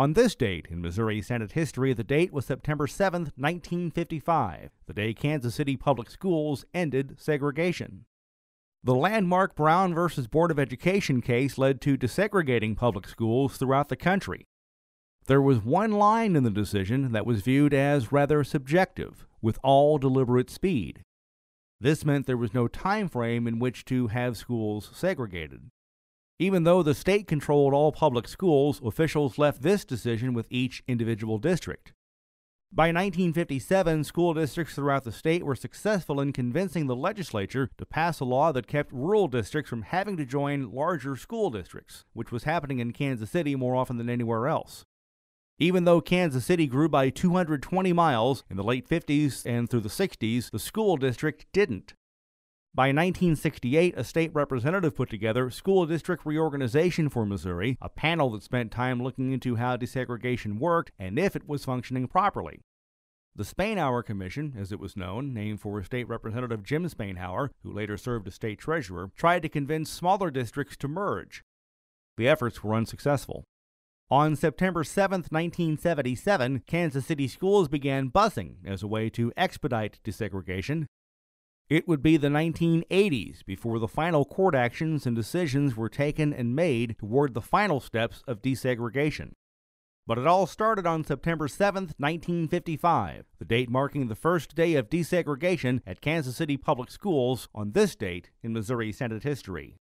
On this date in Missouri Senate history, the date was September 7, 1955, the day Kansas City Public Schools ended segregation. The landmark Brown v. Board of Education case led to desegregating public schools throughout the country. There was one line in the decision that was viewed as rather subjective, with all deliberate speed. This meant there was no time frame in which to have schools segregated. Even though the state controlled all public schools, officials left this decision with each individual district. By 1957, school districts throughout the state were successful in convincing the legislature to pass a law that kept rural districts from having to join larger school districts, which was happening in Kansas City more often than anywhere else. Even though Kansas City grew by 220 miles in the late 50s and through the 60s, the school district didn't. By 1968, a state representative put together School District Reorganization for Missouri, a panel that spent time looking into how desegregation worked and if it was functioning properly. The Spainhour Commission, as it was known, named for State Representative Jim Spainhour, who later served as state treasurer, tried to convince smaller districts to merge. The efforts were unsuccessful. On September 7, 1977, Kansas City schools began busing as a way to expedite desegregation. It would be the 1980s before the final court actions and decisions were taken and made toward the final steps of desegregation. But it all started on September 7, 1955, the date marking the first day of desegregation at Kansas City Public Schools on this date in Missouri Senate history.